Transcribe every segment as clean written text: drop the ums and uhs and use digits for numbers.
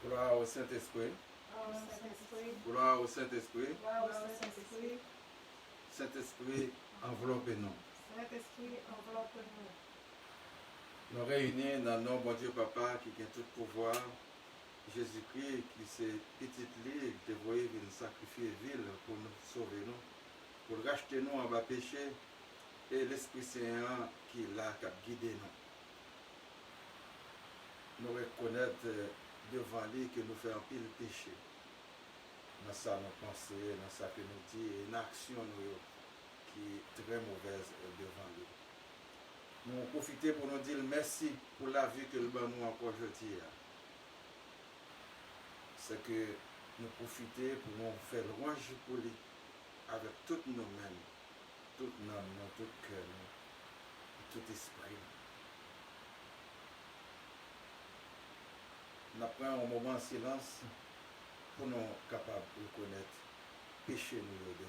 Gloire au Saint-Esprit. Gloire au Saint-Esprit. Saint-Esprit, enveloppez-nous. Nous réunis dans le nom, bon Dieu Papa, qui a tout pouvoir. Jésus-Christ, qui s'est petit lit, dévoyé, vient sacrifier ville pour nous sauver, nous, pour racheter nous en bas péché, et l'Esprit Saint qui est là, qui a guidé nous. Nous reconnaître devant lui que nous faisons pile péché. Dans ça, nous pensons, dans ça que nous disons, et une action nous, qui est très mauvaise devant lui. Nous profitons pour nous dire merci pour la vie que le bon nous encore aujourd'hui. C'est que nous profitons pour nous faire louange pour lui avec toutes nous-mêmes, toute âme, tout cœur, tout esprit. Nous prenons un moment en silence pour nous capables de reconnaître péché nous devant lui.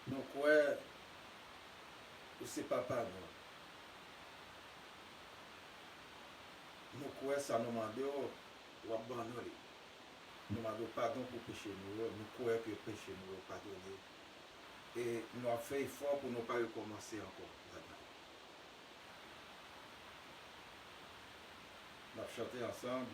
Nous croyons que c'est papa nous. Nous croyons que ça nous demande ou abandonner. Nous demandons pardon pour péché nous. Nous croyons que péché nous est pardonné. Et nous avons fait effort pour ne pas recommencer encore. Nous avons chanté ensemble.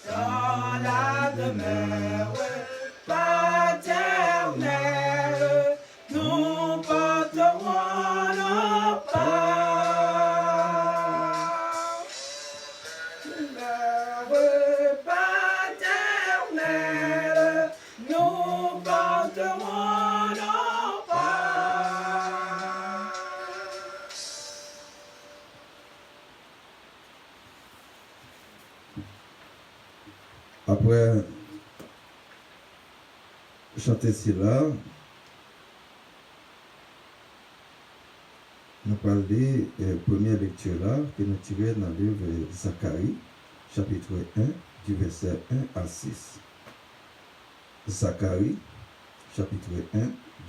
Dans la demeure paternelle. Après chanter cela, nous parlons de la première lecture là, que nous tirons dans le livre de Zacharie, chapitre 1, du verset 1 à 6. Zacharie, chapitre 1,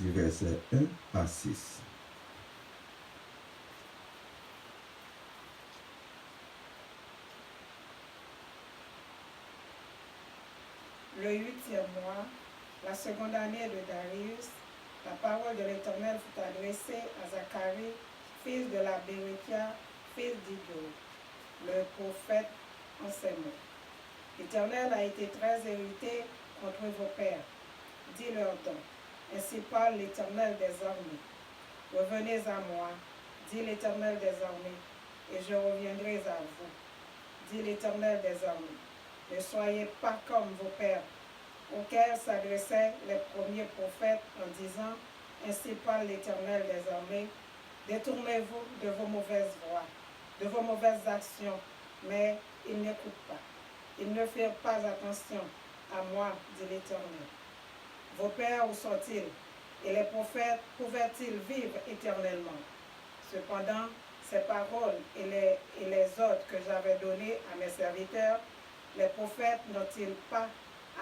du verset 1 à 6. Le 8e mois, la seconde année de Darius, la parole de l'Éternel fut adressée à Zacharie, fils de la Béréchia, fils d'Iddo, le prophète en ces mots. L'Éternel a été très irrité contre vos pères. Dis-leur donc, ainsi parle l'Éternel des armées. Revenez à moi, dit l'Éternel des armées, et je reviendrai à vous, dit l'Éternel des armées. Ne soyez pas comme vos pères, auxquels s'adressaient les premiers prophètes en disant, ainsi parle l'Éternel des armées, détournez-vous de vos mauvaises voies, de vos mauvaises actions, mais ils n'écoutent pas. Ils ne firent pas attention à moi, dit l'Éternel. Vos pères, où sont-ils? Et les prophètes pouvaient-ils vivre éternellement? Cependant, ces paroles et les ordres que j'avais donnés à mes serviteurs, les prophètes n'ont-ils pas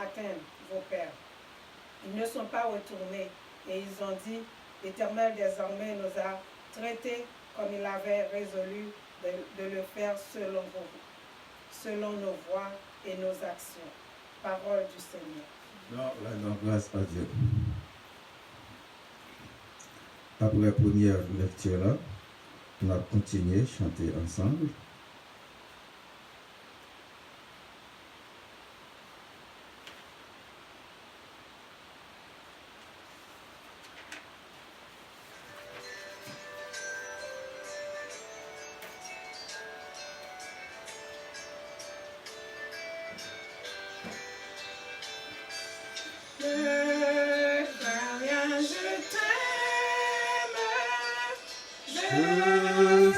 atteint vos pères? Ils ne sont pas retournés et ils ont dit, l'Éternel des armées nous a traités comme il avait résolu de le faire selon nos voies et nos actions. Parole du Seigneur. Non, grâce à Dieu. Après la première lecture là, on a continué à chanter ensemble.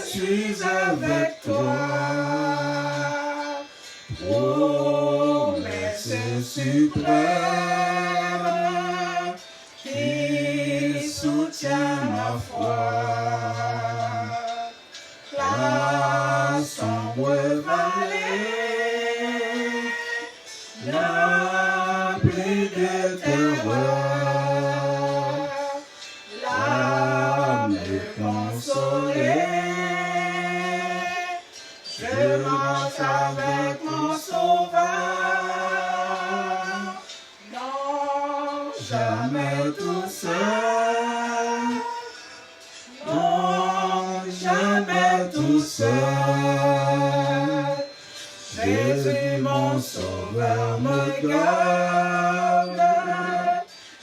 Je suis avec toi, promesse suprême qui soutient ma foi. La sombre vallée n'a plus de terreur, l'âme est consolée. Je marche avec mon sauveur, non jamais tout seul, non jamais tout seul. Jésus mon sauveur me garde,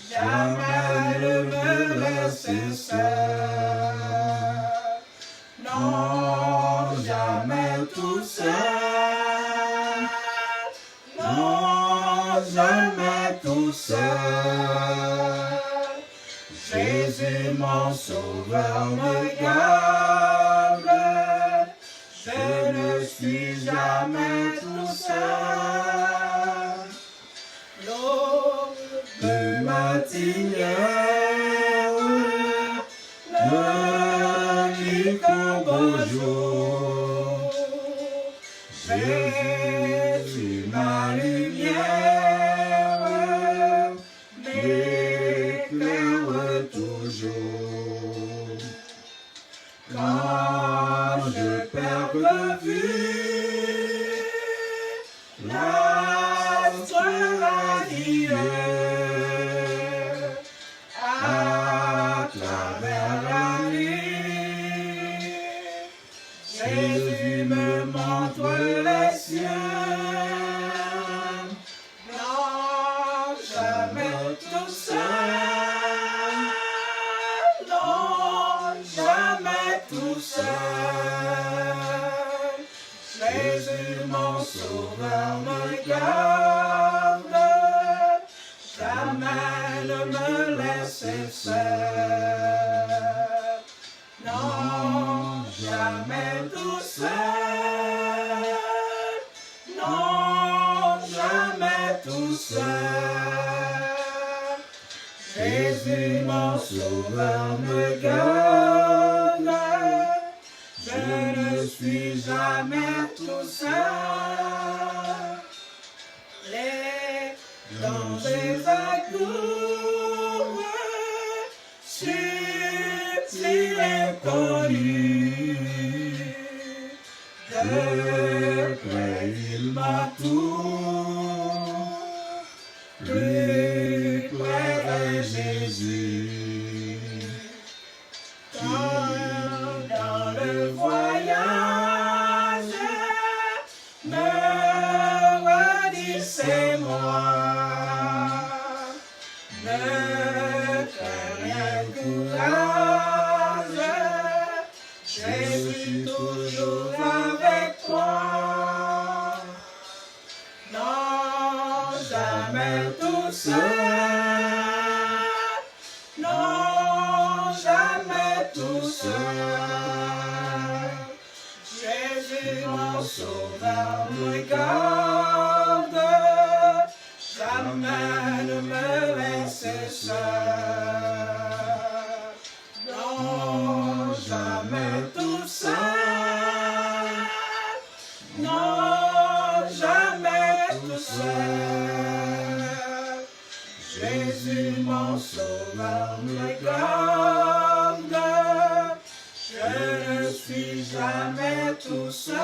jamais ne me laisse seul. Non, jamais tout seul, non, jamais tout seul. Jésus mon sauveur me garde, je ne suis jamais tout seul. L'eau de matinière ne dit qu'un beau jour. Jésus ma lumière m'éclaire toujours. Quand je perds de vue l'astre radieux à travers la nuit, Jésus me montre les cieux. Non, jamais tout seul, non, jamais tout seul. Jésus mon sauveur me garde, jamais ne me laisse seul. Non, jamais tout seul, non, jamais tout Jésus mon sauveur me garde, je ne suis jamais tout seul. Les dangers accourent, subtils et connus, de près il m'entoure, plus près est Jésus. Quand dans le voyage me redis c'est moi, ne crains rien, courage, je suis toujours avec toi. Non, jamais tout seul, non, jamais tout seul. Jésus mon sauveur me garde, jamais ne me laisse seul. Non, jamais tout seul, non, jamais tout seul. Jésus mon sauveur me garde, je ne suis jamais tout seul.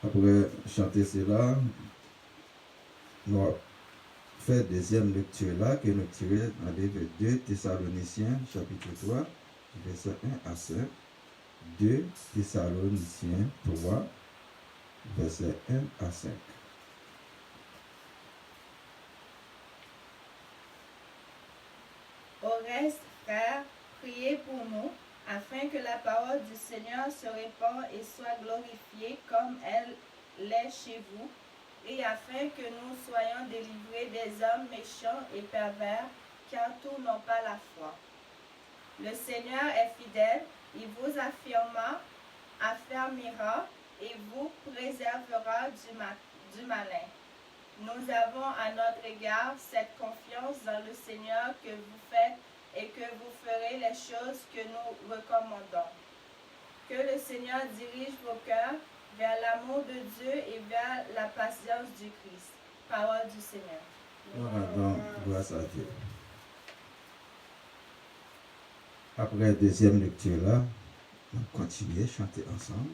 Après chanter cela, nous allons faire deuxième lecture là, que nous tirons dans les 2 Thessaloniciens, chapitre 3, verset 1 à 5. 2 Thessaloniciens 3, verset 1 à 5. Au reste, frères, priez pour nous, afin que la parole du Seigneur se répande et soit glorifiée comme elle l'est chez vous, et afin que nous soyons délivrés des hommes méchants et pervers, car tous n'ont pas la foi. Le Seigneur est fidèle, il vous affermira et vous préservera du malin. Nous avons à notre égard cette confiance dans le Seigneur que vous faites et que vous ferez les choses que nous recommandons. Que le Seigneur dirige vos cœurs vers l'amour de Dieu et vers la patience du Christ. Parole du Seigneur. Nous rendons grâce à Dieu. Après la deuxième lecture là, on continue à chanter ensemble.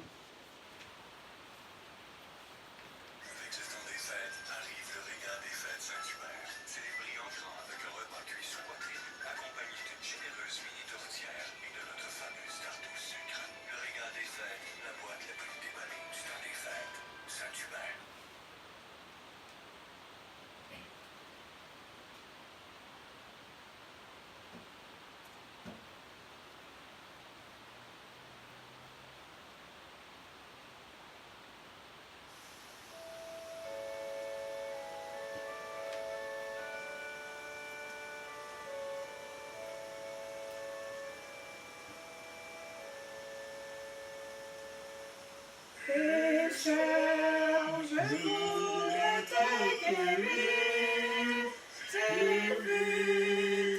Pécheur, je voulais te guérir, j'ai vu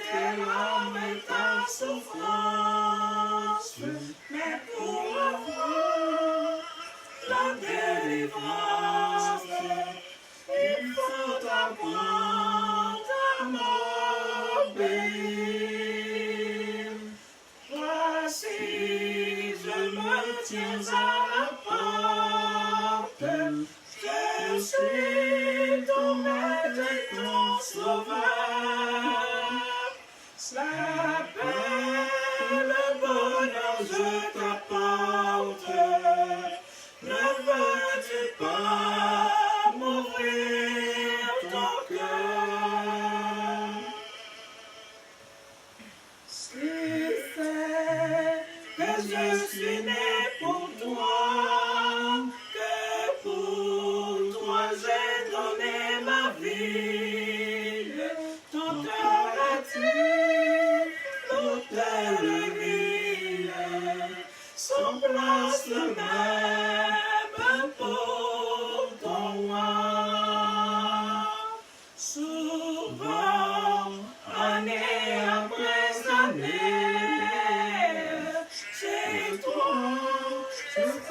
tes larmes et ta souffrance, mais pour avoir la délivrance, il faut apprendre à m'obéir. Voici, je me tiens à la porte, je suis ton maître et ton sauveur. La paix, le bonheur, je t'apporte. Ne veux-tu pas m'ouvrir ton cœur? Si c'est que je suis né pour toi, que pour toi j'ai donné ma vie, t'entendras-tu l'autel vil?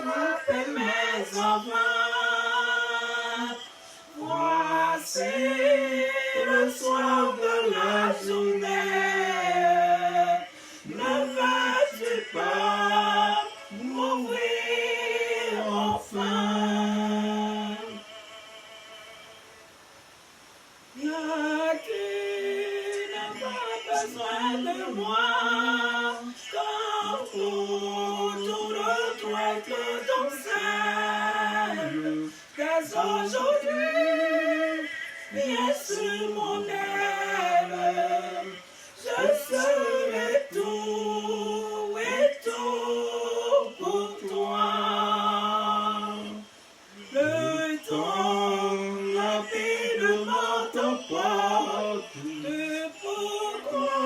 frappez mes enfants. Voici le soir de la journée. Ne vas-tu pas m'ouvrir enfin? Qui n'a pas besoin de moi, quand autour de toi que ton sein, dès aujourd'hui, viens sur mon aile, je serai tout et tout pour toi. Le temps rapidement t'emporte, et pourquoi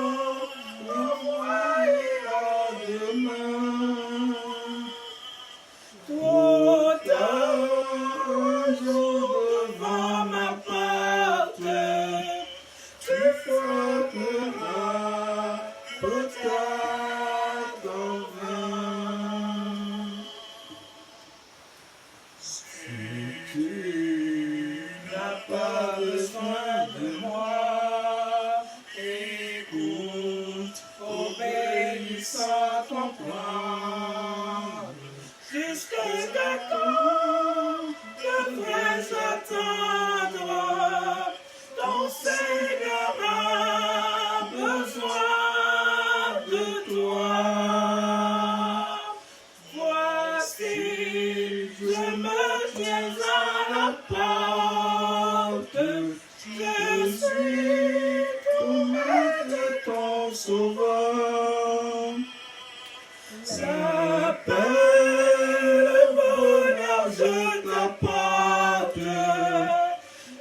l'envoyer demain? Trop tard, un jour devant ma porte, tu frapperas peut-être en vain. Si tu n'as pas besoin de moi, écoute, obéissant, comprends. Jusqu'à quand devrais-je attendre? Ton Seigneur a besoin de toi. Voici, je me tiens à la porte. Je suis ton maître, ton sauveur. La paix, le bonheur, je t'apporte.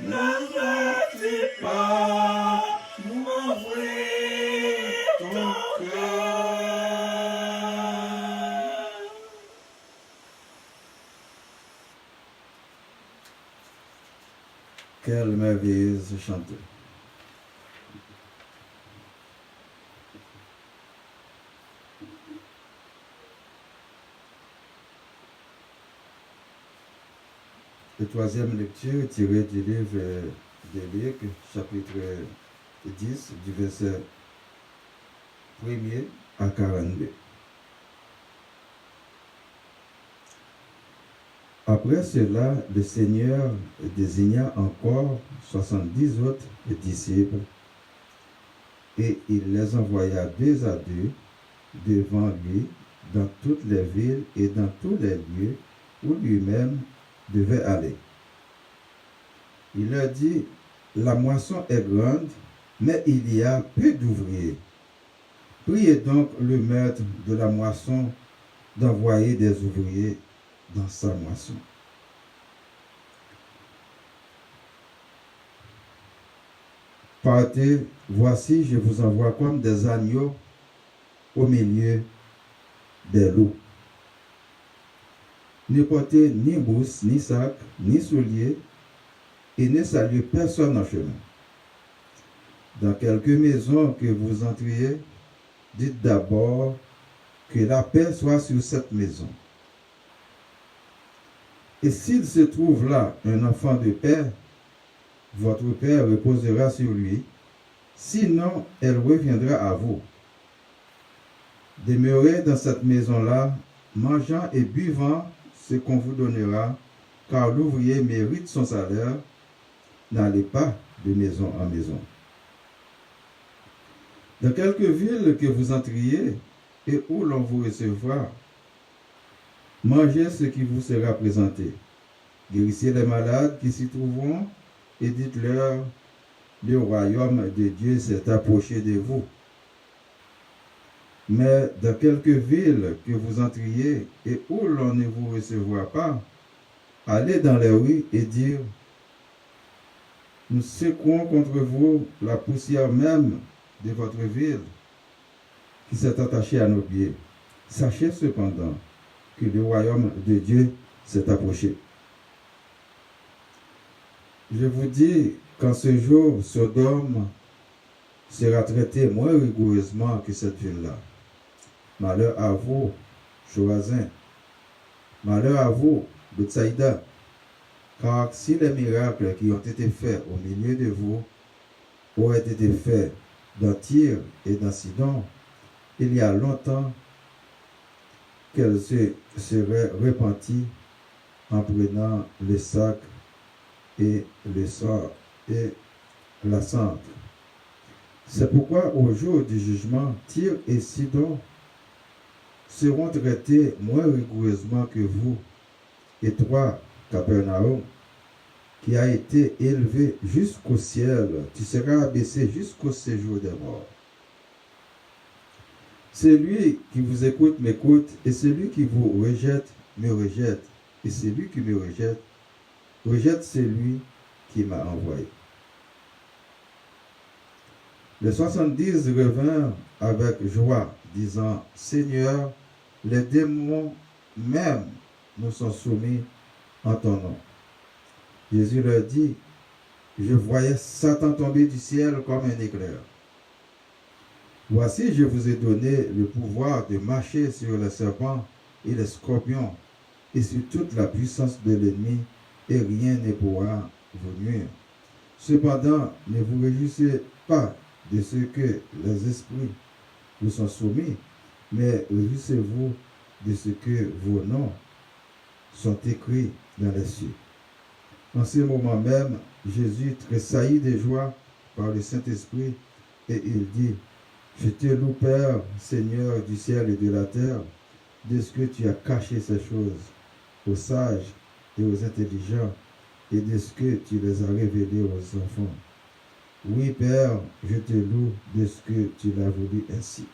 Ne vas-tu pas m'ouvrir ton cœur? Quelle merveilleuse chanteuse. La troisième lecture est tirée du livre de Luc, chapitre 10, du verset 1er à 42. Après cela, le Seigneur désigna encore 70 autres disciples et il les envoya 2 à 2 devant lui dans toutes les villes et dans tous les lieux où lui-même devait aller. Il leur dit, la moisson est grande, mais il y a peu d'ouvriers. Priez donc le maître de la moisson d'envoyer des ouvriers dans sa moisson. Partez, voici, je vous envoie comme des agneaux au milieu des loups. Ne portez ni mousse, ni sac, ni souliers, et ne saluez personne en chemin. Dans quelque maison que vous entriez, dites d'abord que la paix soit sur cette maison. Et s'il se trouve là un enfant de paix, votre Père reposera sur lui, sinon elle reviendra à vous. Demeurez dans cette maison-là, mangeant et buvant ce qu'on vous donnera, car l'ouvrier mérite son salaire. N'allez pas de maison en maison. Dans quelque ville que vous entriez et où l'on vous recevra, mangez ce qui vous sera présenté. Guérissez les malades qui s'y trouveront et dites-leur, le royaume de Dieu s'est approché de vous. Mais dans quelque ville que vous entriez et où l'on ne vous recevra pas, allez dans les rues et dire, nous secouons contre vous la poussière même de votre ville qui s'est attachée à nos pieds. Sachez cependant que le royaume de Dieu s'est approché. Je vous dis qu'en ce jour, Sodome sera traité moins rigoureusement que cette ville-là. Malheur à vous, Chorazin. Malheur à vous, Bethsaïda, car si les miracles qui ont été faits au milieu de vous auraient été faits dans Tyr et dans Sidon, il y a longtemps qu'elles se seraient repenties en prenant le sac et le sang et la cendre. C'est pourquoi au jour du jugement, Tyr et Sidon seront traités moins rigoureusement que vous, et toi, Capernaum, qui a été élevé jusqu'au ciel, tu seras abaissé jusqu'au séjour des morts. Celui qui vous écoute m'écoute, et celui qui vous rejette me rejette, et celui qui me rejette rejette celui qui m'a envoyé. Les 70 revinrent avec joie, disant, Seigneur, les démons même nous sont soumis en ton nom. Jésus leur dit, je voyais Satan tomber du ciel comme un éclair. Voici, je vous ai donné le pouvoir de marcher sur les serpents et les scorpions et sur toute la puissance de l'ennemi, et rien ne pourra vous nuire. Cependant, ne vous réjouissez pas de ce que les esprits vous sont soumis, mais réjouissez-vous de ce que vos noms sont écrits dans les cieux. En ce moment même, Jésus tressaillit de joie par le Saint-Esprit, et il dit, je te loue, Père, Seigneur du ciel et de la terre, de ce que tu as caché ces choses aux sages et aux intelligents, et de ce que tu les as révélées aux enfants. Oui, Père, je te loue de ce que tu l'as voulu ainsi.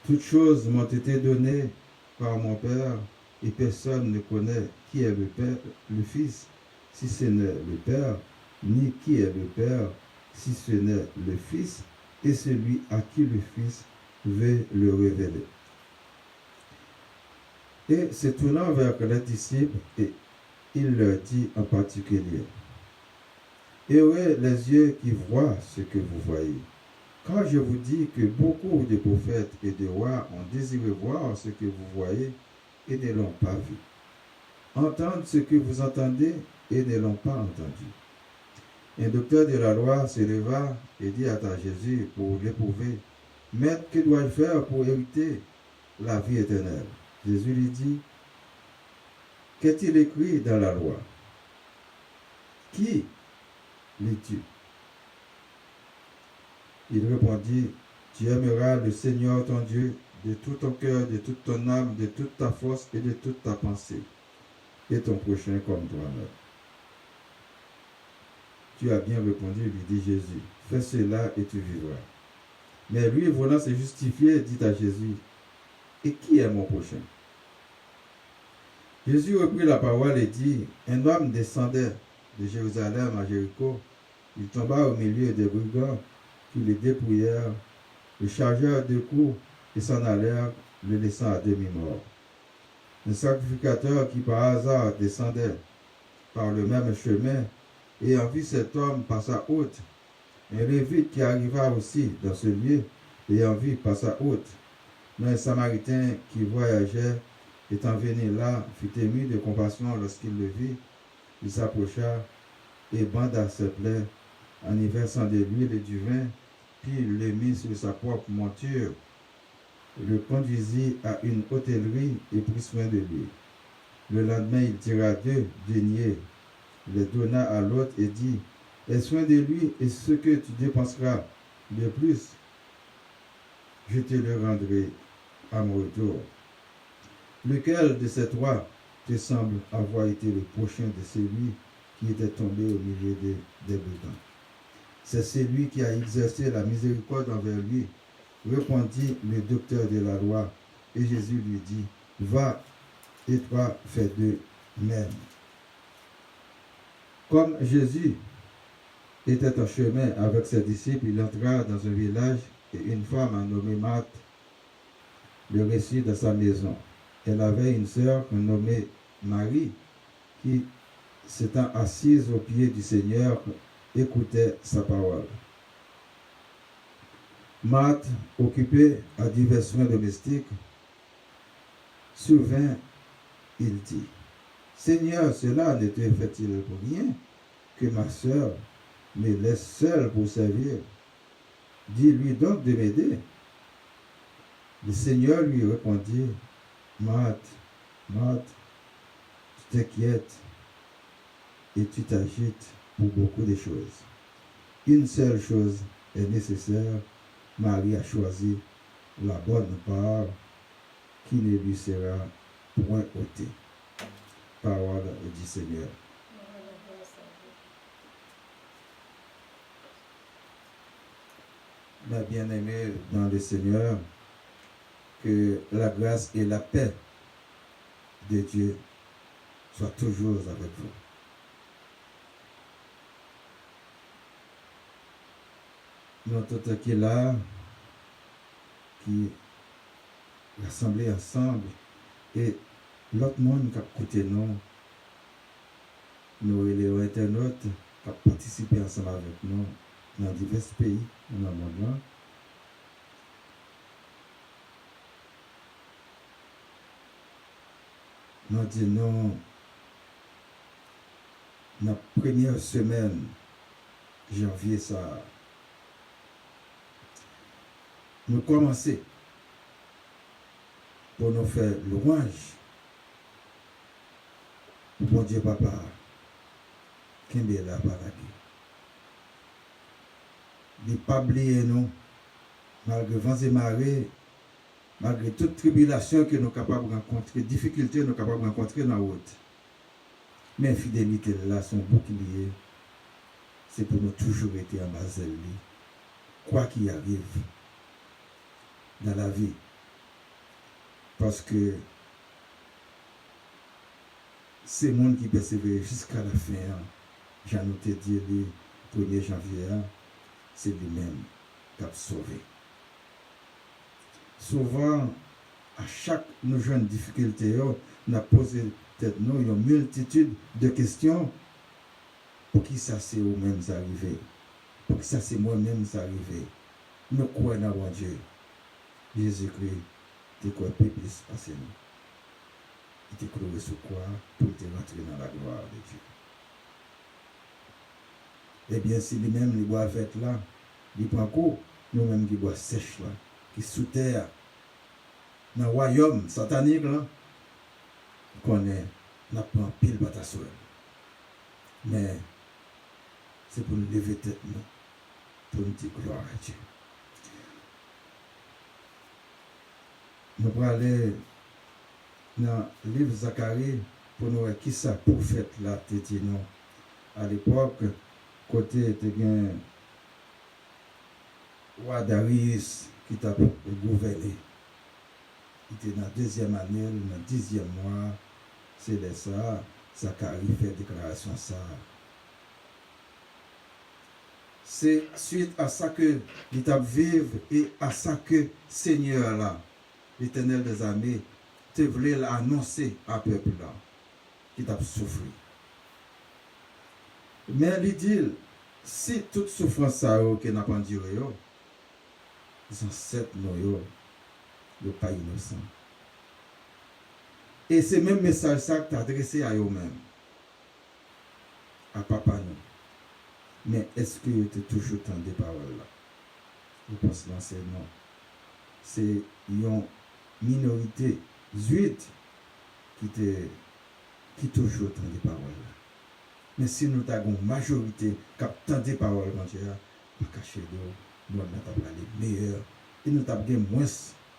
Toutes choses m'ont été données par mon Père, et personne ne connaît qui est le Père, le Fils, si ce n'est le Père, ni qui est le Père, si ce n'est le Fils, et celui à qui le Fils veut le révéler. Et se tournant vers les disciples, et il leur dit en particulier, Heureux les yeux qui voient ce que vous voyez. Quand je vous dis que beaucoup de prophètes et de rois ont désiré voir ce que vous voyez et ne l'ont pas vu, entendre ce que vous entendez et ne l'ont pas entendu. Un docteur de la loi se leva et dit à Jésus pour l'éprouver, Maître, que dois-je faire pour hériter la vie éternelle? Jésus lui dit, qu'est-il écrit dans la loi? Qui lis-tu? Il répondit, tu aimeras le Seigneur ton Dieu de tout ton cœur, de toute ton âme, de toute ta force et de toute ta pensée, et ton prochain comme toi-même. Tu as bien répondu, lui dit Jésus, fais cela et tu vivras. Mais lui, voulant se justifier, dit à Jésus, et qui est mon prochain? Jésus reprit la parole et dit, un homme descendait de Jérusalem à Jéricho, il tomba au milieu des brigands qui le dépouillèrent, le chargèrent de coups et s'en allèrent, le laissant à demi-mort. Un sacrificateur qui par hasard descendait par le même chemin, ayant vu cet homme passa outre. Un lévite qui arriva aussi dans ce lieu, ayant vu passa outre. Mais un samaritain qui voyageait, étant venu là, fut ému de compassion lorsqu'il le vit. Il s'approcha et banda ses plaies en y versant de l'huile et du vin, puis il le mit sur sa propre monture, le conduisit à une hôtellerie et prit soin de lui. Le lendemain, il tira 2 deniers, les donna à l'autre et dit, aie soin de lui et ce que tu dépenseras de plus, je te le rendrai à mon retour. Lequel de ces 3 te semble avoir été le prochain de celui qui était tombé au milieu des brigands? C'est celui qui a exercé la miséricorde envers lui, répondit le docteur de la loi. Et Jésus lui dit, va et toi fais de même. Comme Jésus était en chemin avec ses disciples, il entra dans un village et une femme nommée Marthe le reçut dans sa maison. Elle avait une sœur nommée Marie qui, s'étant assise aux pieds du Seigneur, écoutait sa parole. Marthe, occupée à divers soins domestiques, survint il dit, Seigneur, cela ne te fait-il pour rien que ma sœur me laisse seule pour servir? Dis-lui donc de m'aider. Le Seigneur lui répondit, Marthe, Marthe, tu t'inquiètes et tu t'agites pour beaucoup de choses. Une seule chose est nécessaire. Marie a choisi la bonne part qui ne lui sera point ôtée. Parole du Seigneur. Mes bien-aimés dans le Seigneur, que la grâce et la paix de Dieu soient toujours avec vous. Nous tous qui là, qui rassemblés ensemble, et l'autre monde qui a écouté nous et les internautes qui ont participé ensemble avec nous dans divers pays dans le monde. Nous disons, dans la première semaine, janvier, ça, nous commençons pour nous faire louange. Bon Dieu, papa, qui est là par là. Il n'est pas oublié, nous, malgré vents et marées, malgré toute tribulation que nous sommes capables de rencontrer, difficultés que nous sommes capables de rencontrer dans la route. Mais fidélité là, son bouclier, c'est pour nous toujours être en bas de lui. Quoi qu'il arrive dans la vie. Parce que c'est le monde qui persévère jusqu'à la fin. J'en ai dit le 1er janvier, c'est lui-même qui a sauvé. Souvent, à chaque nos jeunes difficultés, on a posé peut-être nous une multitude de questions. Pour qui ça c'est eux-mêmes arrivé? Pour qui ça c'est moi-même arrivé? Nous croyons dans bon Dieu. Jésus-Christ, tu crois plus passer nous. Il te cloué sur quoi pour te rentrer dans la gloire de Dieu. Eh bien, si lui-même, les bois verts là, il prend coup, nous-mêmes qui bois sèches là, qui sous terre, dans le royaume satanique là, qu'on est, n'a pas un pile bataille. Mais c'est pour nous lever tête nous, pour nous dire gloire à Dieu. Nous allons aller dans le livre Zacharie pour nous voir qui ça prophète là, te dit non. À l'époque, côté était bien roi Darius qui t'a gouverné. Il était dans la deuxième année, dans le 10e mois, c'est de ça, Zacharie fait déclaration ça. C'est suite à ça que l'État vive et à ça que Seigneur là, l'Éternel des armées, te voulait l'annoncer à peuple là, qui t'a souffert. Mais il dit, si toute souffrance ça que n'a pas enduré, les ancêtres nous ne pas innocents. Et c'est même message ça que tu as adressé à eux-mêmes, à papa nous. Mais est-ce que tu as toujours entendu des paroles là? Je pense que c'est non. C'est une minorité juive qui toujours entend des paroles là. Mais si nous avons une majorité qui entend des paroles quand Dieu a caché nous, nous avons les meilleurs. Et nous avons moins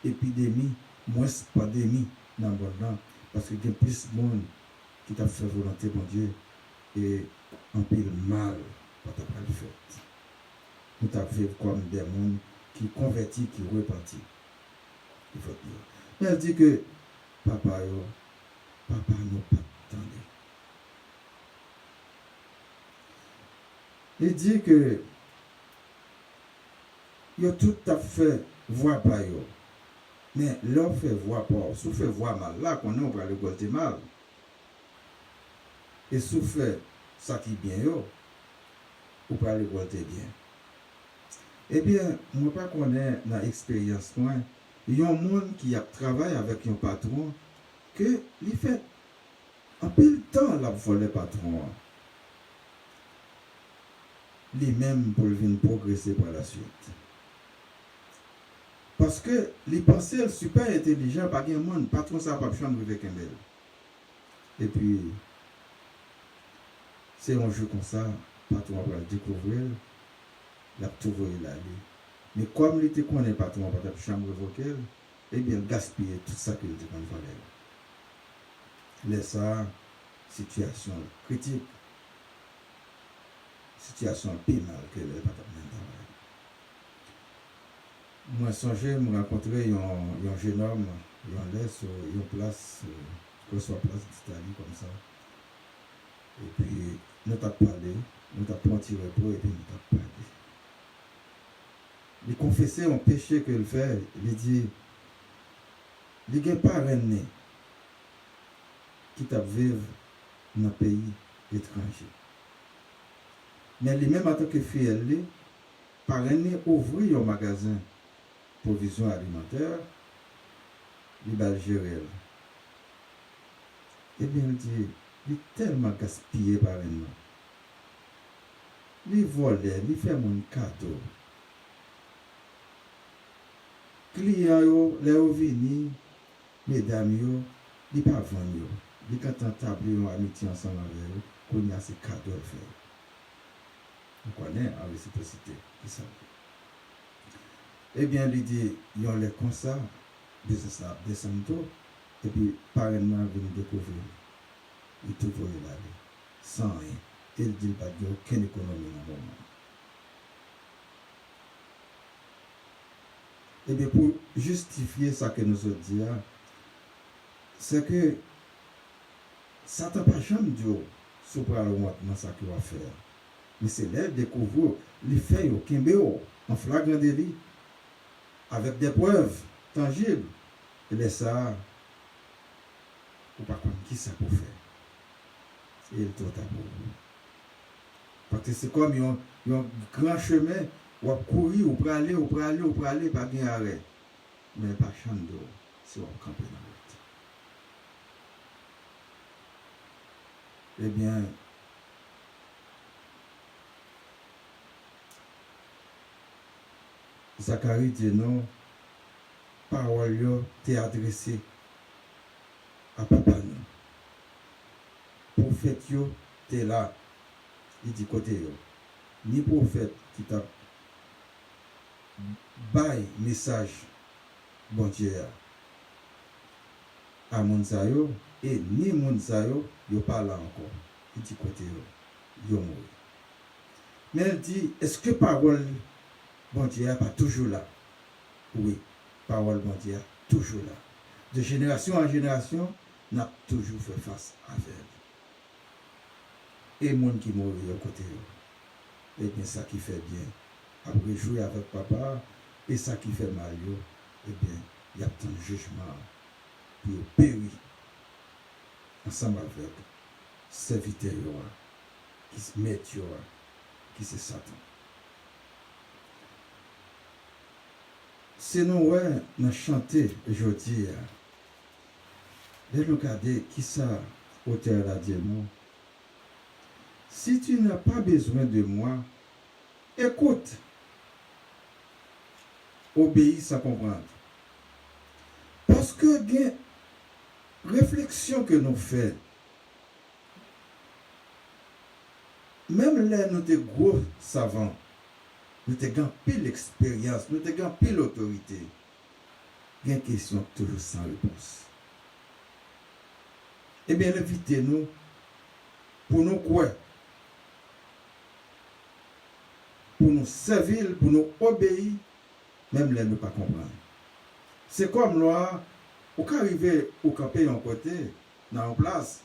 d'épidémies, moins de pandémies dans le monde. Parce qu'il y a plus de monde qui t'a fait volonté, bon Dieu, et en pile mal pour ta le fait. Nous avons comme des mondes qui convertis, qui repentis. Il faut dire. Mais elle dit que papa nous pas attendez. Il dit que il a tout à fait voir par eux. Mais l'on fait voir pas, si fait voir mal, là qu'on est, on va le golter mal. Et si fait ça qui bien yo, on va le golter bien. Eh bien, moi pas connais dans l'expérience moi, il y a un monde qui a travaillé avec un patron que il fait pile temps la volé patron. Lui-même pour venir progresser par la suite. Parce que les pensées super intelligents, pas de monde, patron ça pas chambre avec un bel. Et puis c'est un jeu comme ça, patron va découvrir, la trouver là. Mais comme il était connaît patron pas de chambre avec, eh bien gaspiller tout ça qu'il était quand fallait. Laisse ça situation critique. Situation pénale que le patron travail. Moi songé me rencontrer un jeune homme, il laisse une place que soit place d'Italie comme ça. Et puis nous t'a parlé, nous t'a pris un petit repos et puis nous t'a parlé. Il confessait un péché qu'il fait, il dit il n'y a pas un né qui t'a vivre dans un pays étranger. Mais lui-même en tant que fille, par année, ouvrir un magasin de provisions alimentaires, il va le gérer. Eh bien, il dit, il est tellement gaspillé par année. Il vole, il fait mon cadeau. Clients, les venus, mesdames, ils ne pas vendre. Ils quand on table une amitié ensemble avec eux, qu'on y a ces cadeaux à faire. On connaît en réciprocité. Ça. Eh bien, il dit, ils ont les comme ça, descendre, et puis, parallèlement, ils viennent découvrir. Ils tout voient là, sans rien. Il dit, pas de aucune économie dans le moment. Eh bien, pour justifier ça que nous avons dit, c'est que Satan n'a pas jamais dit, sur le ça qu'il va faire. Mais c'est là découvrir, il fait au Kimbéo, en flagrant délit, avec des preuves tangibles. Et là, ça, ou pas comme qui ça pour faire. Et il est trop à pour vous. Parce que c'est comme un grand chemin, ou à courir, ou pour aller, pas bien arrêt. Mais pas chambre d'eau, si on campe dans la route. Eh bien, Zacharie dit non, parole t'est adressée à papa nous. Prophète t'es là, il dit côté yo. Ni prophète qui t'a bail message bon Dieu à Mounsayo et ni Mounsayo yo pas là encore. Il dit côté yo mort. Mais elle dit est-ce que parole bon Dieu n'est pas toujours là? Oui, parole bon Dieu toujours là. De génération en génération, n'a toujours fait face à elle. Et monde qui mourit à côté. Et bien ça qui fait bien. Après jouer avec papa, et ça qui fait mal, et bien, il y a tant de jugement pour périr ensemble avec serviteurs qui se mettent, qui c'est Satan. Sinon, ouais, on a chanté aujourd'hui. De regarder qui ça, auteur a dit moi. Si tu n'as pas besoin de moi, écoute. Obéis sans comprendre. Parce que les réflexions que nous faisons, même là, nous sommes gros savants, nous avons pile l'expérience, nous avons pile l'autorité. Il y a une question toujours sans réponse. Eh bien, invitez-nous pour nous quoi? Pour nous servir, pour nous obéir, même là, nous ne pas comprendre. C'est comme là, on peut arriver au camper en côté, dans une place,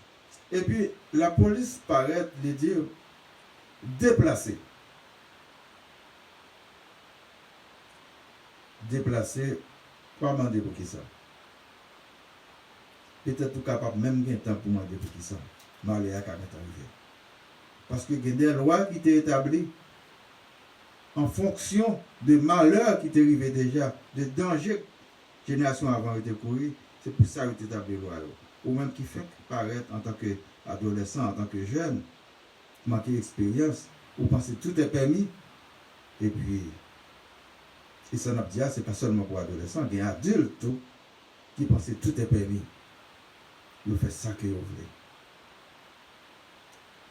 et puis la police paraît lui dire déplacer. Déplacer, pas demander pour qui ça. Peut-être tout capable, même bien temps pour demander pour qui ça. Maléa qui est arrivé. Parce que il y a des lois qui étaient établies en fonction de malheur qui est arrivé déjà, de danger génération avant était couru, c'est pour ça que tu établi loi. ou même qui fait paraître en tant qu'adolescent, en tant que jeune, manquer d'expérience, ou penser que tout est permis, et puis, et ça n'a pas dit, c'est pas seulement pour adolescents, il y a des adultes tout, qui pensent que tout est permis. Ils font ça que vous voulez.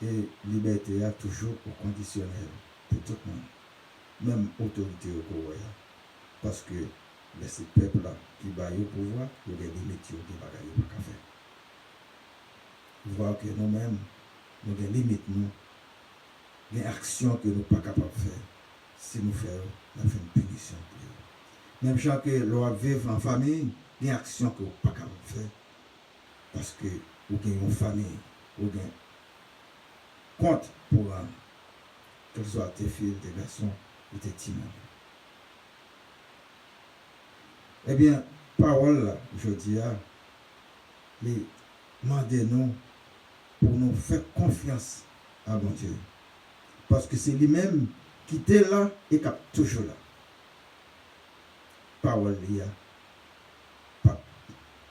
Et liberté a toujours au conditionnel pour tout le monde, même autorité au Korea. Parce que ces peuples-là qui baillent au pouvoir, il y a des limites qui ne peuvent pas faire. Voir que nous-mêmes, nous avons des limites, nous, des actions que nous ne sommes pas capables de faire. Si nous faisons, nous faisons une punition. Même si nous vivons en famille, des actions que nous ne sommes pas capables de faire. Parce que vous avez une famille, vous avez un compte pour rendre, que ce soit tes filles, tes garçons ou tes petits. Eh bien, parole là, je dis, les demandez-nous pour nous faire confiance à bon Dieu. Parce que c'est lui-même qui était là et qui est toujours là. Parole là, pas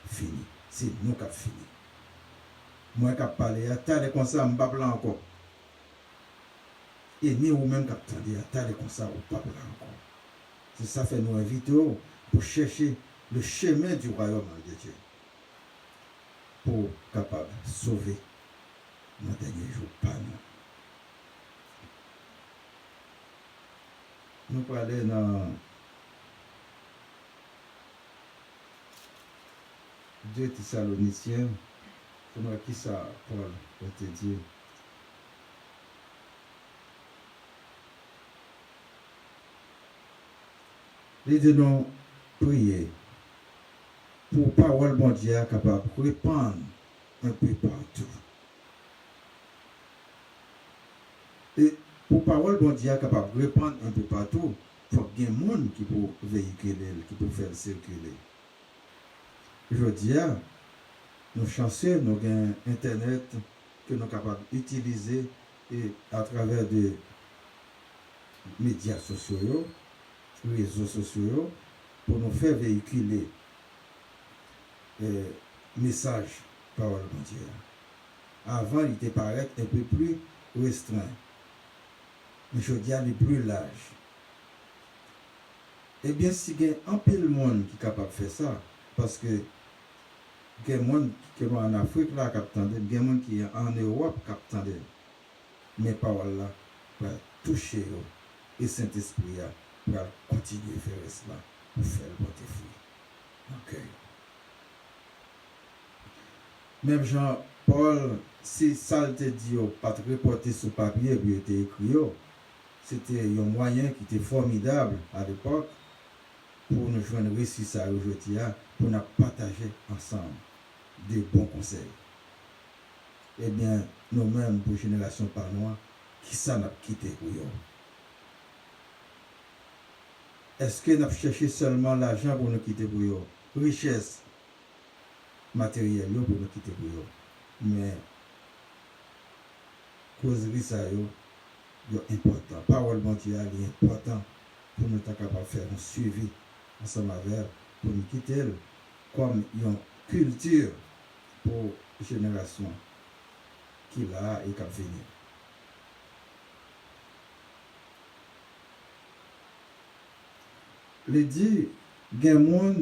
fini. C'est nous qui avons fini. Moi qui ai parlé, t'as comme ça, je ne parle pas encore. Et ni vous-même qui attendez, t'as comme ça, vous ne parlez pas encore. C'est ça fait nous inviter pour chercher le chemin du royaume de Dieu. Pour capable de sauver nos derniers jours, pas nous. Nous parlons dans 2 Thessaloniciens, comment qui ça, Paul, va te dire. Les deux nous prier pour parole bon Dieu capable de répandre un peu partout. Et pour parole bon Dieu capable de répandre un peu partout, il faut qu'il y ait des gens qui peuvent véhiculer, qui peuvent faire circuler. Je dis, nous chanceux, nous avons Internet que nous sommes capables d'utiliser et à travers des médias sociaux, réseaux sociaux, pour nous faire véhiculer message parole de Dieu. Avant, il était paraît un peu plus restreint. Mais je dis, il est plus large. Eh bien, si il y a un peu de monde qui est capable de faire ça, parce que il y a des gens qui sont en Afrique, là, il y a des gens qui sont en Europe, mais parole là, pour toucher et Saint-Esprit pour continuer à faire cela, pour faire le porter fruit. Ok. Même Jean-Paul, si ça te dit, pas de reporter sur papier, puis il était écrit, c'était un moyen qui était formidable à l'époque pour nous joindre réussir ça aujourd'hui, pour nous partager ensemble des bons conseils. Eh bien, nous-mêmes, pour génération par nous, qui ça n'a quitté pour eux? Est-ce que nous avons cherché seulement l'argent pour nous quitter pour eux? Richesse matérielle pour nous quitter pour eux. Mais, causerie ça, c'est important. Parole bon Dieu, est important pour nous être capables de faire un suivi ensemble avec pour nous quitter comme une culture pour la génération qui l'a et qui a venir. Les dit, il y a des gens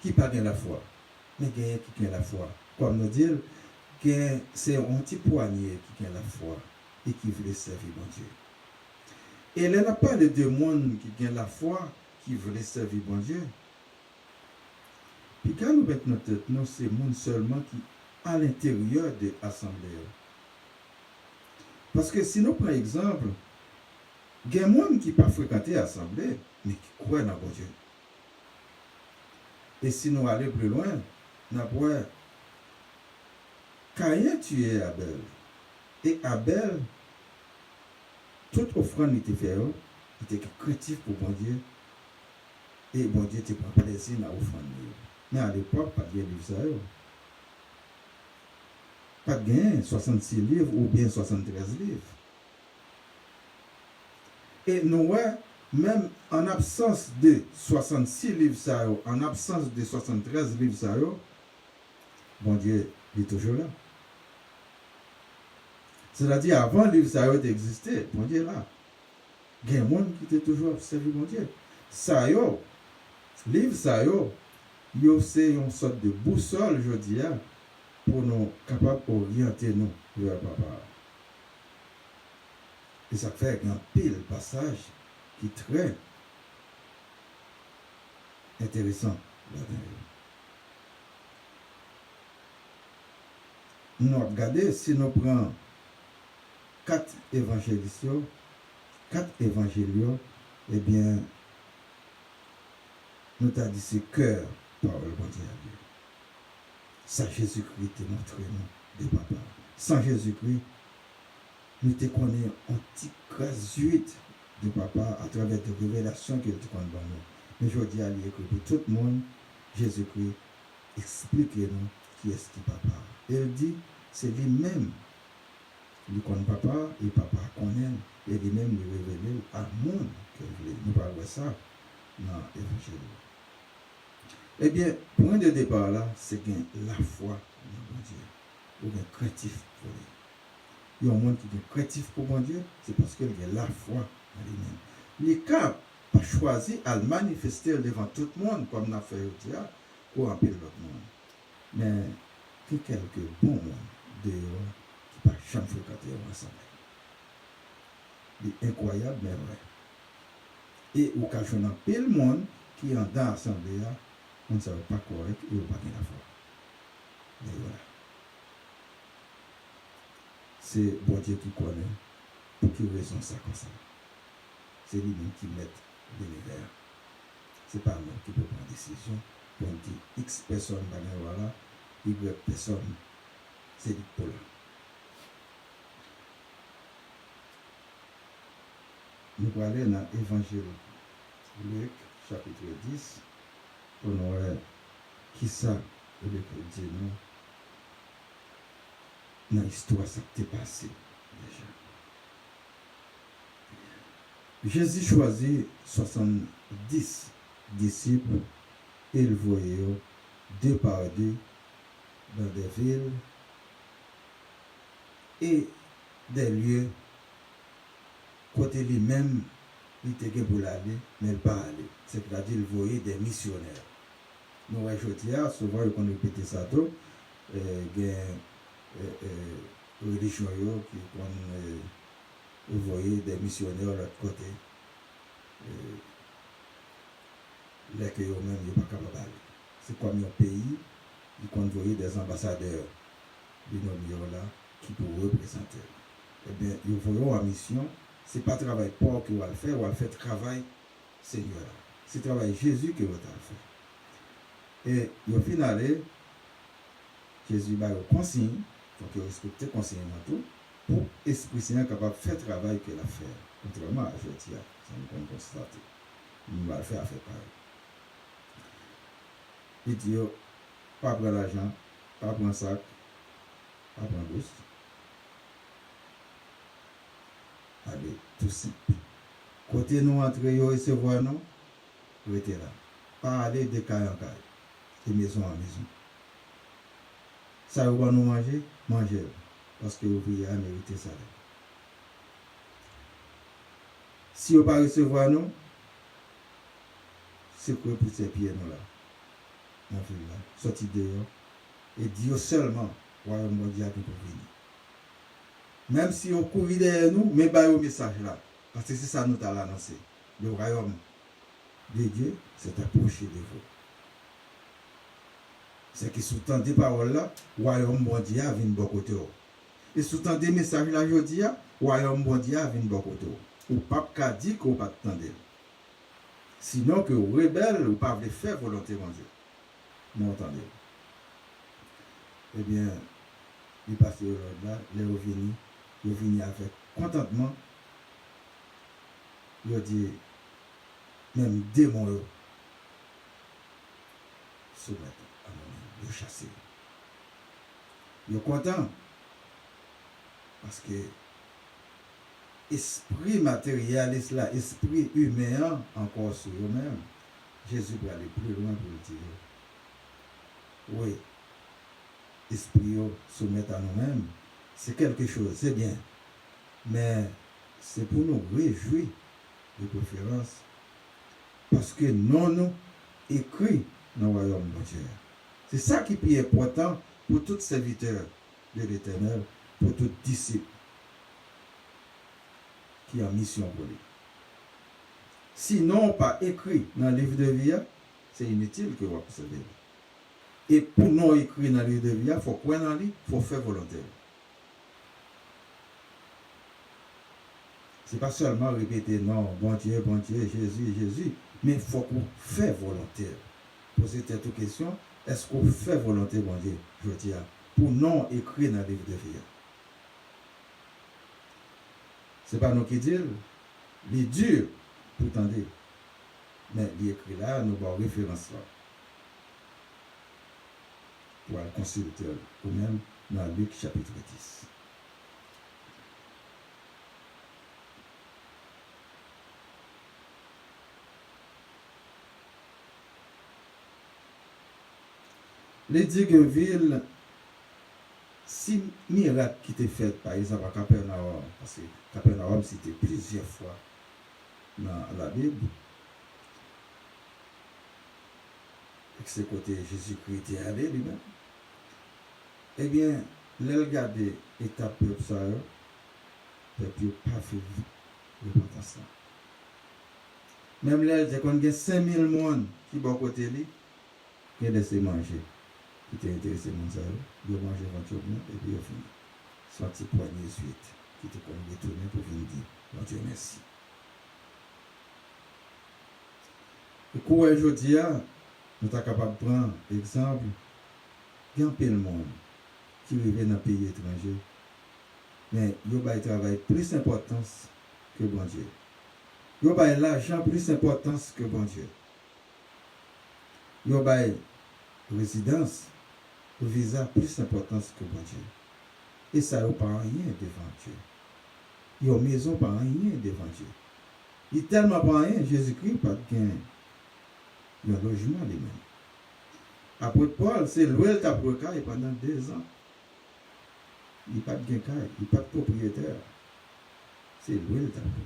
qui n'ont pas la foi, mais il y a qui ont la foi. Comme nous dire, c'est un petit poignet qui a la foi et qui veut servir mon Dieu. Et il n'y a pas de deux mondes qui ont la foi, qui veulent servir mon Dieu. Puis quand nous mettons notre tête, nous, c'est monde seulement qui à l'intérieur de l'assemblée. Parce que sinon, par exemple, il y a des gens qui ne pas fréquenter l'assemblée, mais qui croient dans mon Dieu. Et si nous allons plus loin, nous avons Caïn tué Abel. Et Abel, toute offrande était faite, il était critique pour bon Dieu. Et bon Dieu te prend plaisir dans l'offrande. Mais à l'époque, pas de livre ça. Pas de gain, 66 livres ou bien 73 livres. Et nous, même en absence de 66 livres, en absence de 73 livres, bon Dieu est toujours là. C'est-à-dire, avant le livre ça a existé, bon Dieu est là. Il y a un monde qui était toujours observé, bon Dieu. Ça y est, livre ça y est, c'est une sorte de boussole, je dis, pour nous capables d'orienter nous vers papa. Et ça fait un pile passage qui est très intéressant là-dedans. Nous regardons, si nous prenons 4 évangélistes, 4 évangiles, eh bien, nous t'a dit c'est cœur, parole bon Dieu à Dieu. Ça, Jésus-Christ te montré nous, de papa. Sans Jésus-Christ, nous te connaissons un petit gratuite de papa à travers des révélations qu'il te connaît dans nous. Mais je dis à lui que pour tout le monde, Jésus-Christ, expliquez-nous qui est-ce qui papa. Et il dit, c'est lui-même. Il connaît papa, et papa connaît, et lui-même lui révèle à monde que nous parlons ça dans l'évangile. Eh bien, point de départ là, c'est que la foi dans bon Dieu, ou bien créatif pour lui. Il y a un monde qui est créatif pour bon Dieu, c'est parce qu'il y a la foi en lui-même. Les cas pas choisi à le manifester devant tout le monde, comme on a fait aujourd'hui, pour remplir l'autre monde. Mais il y a quelques bons mondes dehors qui ne peuvent jamais fréquenter ensemble. C'est incroyable, mais vrai. Et au cas où on a pile monde qui est dans l'assemblée, on ne savait pas correct et on n'a pas bien la foi. Mais voilà. C'est bon Dieu qui connaît. Pour qui raison ça comme ça? C'est lui-même qui met l'univers. Ce n'est pas nous qui peut prendre décision. Pour dire X personnes, voilà, Y personnes, c'est lui pour là. Nous allons aller dans l'Évangile Luc, chapitre 10, pour nous voir qui ça, Luc dit nous, dans l'histoire, ça t'est passé déjà. Jésus choisit 70 disciples et il voyait deux par deux dans des villes et des lieux côté lui-même, il était pour l'aller, mais il pas aller. C'est-à-dire qu'il voyait des missionnaires. Nous, aujourd'hui, souvent, on répète ça tout, il y a des religions qui voyaient des missionnaires de l'autre côté. Là que eux-mêmes, ils ne sont pas capables d'aller. C'est comme un pays, ils voyaient des ambassadeurs de nos là qui pourraient représenter. Eh bien, ils voyaient en mission. Ce n'est pas travail pauvre que vous allez faire, vous allez faire travail Seigneur. C'est travail Jésus que vous allez faire. Et au final, Jésus va vous consigne, il faut que vous respectez le consigne dans tout, pour l'Esprit Saint capable de faire le travail qu'il a fait. Contrairement à jeudi, ça nous peut constater. Nous allons faire affaire pareil. Il dit, pas prendre l'argent, pas prendre sac, pas prendre douce. Allez, tout simple. Côté nous entrer et recevoir nous, vous êtes là. Pas aller de caille en caille, de maison en maison. Ça vous va nous manger, mangez. Parce que vous pouvez mériter ça. Si vous ne pas recevoir nous, c'est quoi pour ces pieds nous là? Dans la ville là. Sortez dehors. Et Dieu seulement, royaume mondial qui peut venir. Même si on court derrière nous, mais pas au message là. Parce que c'est ça nous t'a annoncé. Le royaume de Dieu s'est approché de vous. C'est que sous-tend des paroles là, le royaume mondial vient de bon côté. Et sous-tend des messages là, je dis, le royaume mondial vient de bon côté. Ou pas qu'à dire qu'on ne peut pas attendre. Sinon que vous rebelle, ou pas faire volonté de Dieu. Vous entendez? Eh bien, il passe au là, les revenus. Il vient avec contentement. Il dit, même démon, soumettre à moi-même, il chasser. Il est content. Parce que esprit matérialiste là, esprit humain encore sur eux-mêmes, Jésus peut aller plus loin pour le dire. Oui, esprit soumettre à nous-mêmes, c'est quelque chose, c'est bien. Mais c'est pour nous réjouir de préférence. Parce que nous écrit dans le royaume de Dieu. C'est ça qui est important pour tout serviteur de l'Éternel, pour tout disciple qui a mission pour lui. Sinon, pas écrit dans le livre de vie, c'est inutile que vous observez. Et pour nous écrire dans le livre de vie, il faut croire dans lui, il faut faire volontaire. Ce n'est pas seulement répéter non, bon Dieu, Jésus, Jésus, mais il faut qu'on fait volontaire. Poser cette question, est-ce qu'on fait volontaire, bon Dieu, je dis, pour non écrire dans le livre de vie. Ce n'est pas nous qui disons, il est dur pour tendre, mais il est écrit là, nous avons référence là. Pour le consulter, ou même dans Luc chapitre 10. Les Digueville, si miracle qui était fait, par exemple, à Capernaum, parce que Capernaum c'était plusieurs fois dans la Bible, et que c'est côté Jésus-Christ était allé lui-même, eh bien, l'elle regardait étape peuple ça, peuple pas fait repentance. Même l'elle, c'est qu'on a 5000 personnes qui sont à côté de lui, qui ont laissé manger. Qui était intéressé à mon salaire, il a mangé éventuellement et puis il a fini. Son petit poignet suite, qui était comme retourné pour venir dire, mon Dieu merci. Et quand aujourd'hui, nous sommes capables de prendre exemple, il y a un peu de monde qui vivait dans un pays étranger, mais il y a un travail plus d'importance que bon Dieu. Il y a l'argent plus d'importance que bon Dieu. Il y a résidence, le visa plus d'importance que bon Dieu. Et ça n'a pas rien devant Dieu. Il y a une maison pas rien devant Dieu. Il n'y a tellement pas rien, Jésus-Christ pas de un logement lui-même. Après Paul, c'est loué le taprocaille pendant 2 ans. Il n'y a pas de caille, il n'y a pas de propriétaire. C'est loué le taprocaille.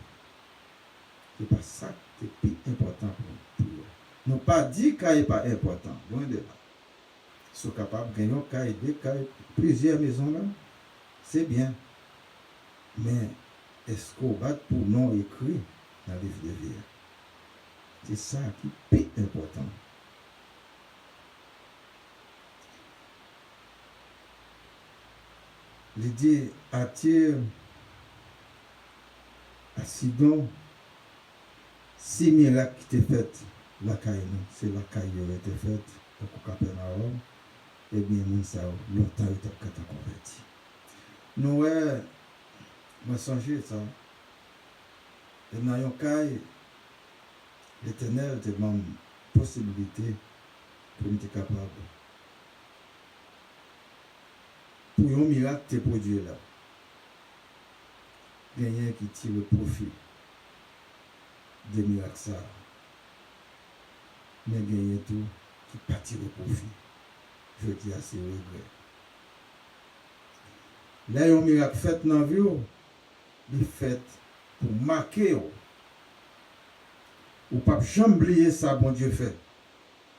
Ce n'est pas ça qui est plus important pour eux. Nous pas dit qu'il n'est pas important, loin de là. Ils sont capables de gagner un caille, 2 cailles, plusieurs maisons là, c'est bien. Mais est-ce qu'on va pour non écrit dans le livre de vie? C'est ça qui est important. L'idée attire à Sidon, 6 miracles qui étaient faits, la caille, c'est la caille qui a été faite pour Capernaum, et bien, nous savons, longtemps, il a été converti. Nous, moi, songez ça. Et dans un cas, l'Éternel te demande possibilité pour nous être capable. Pour un miracle te produire là. Il y a rien qui tire le profit des miracles ça. Mais il y a tout qui pas tire le profit. Je dis à ses regrets. Là, il y a un miracle fait dans la vie, il est fait pour marquer. Ou pas jamais oublier ça, bon Dieu fait.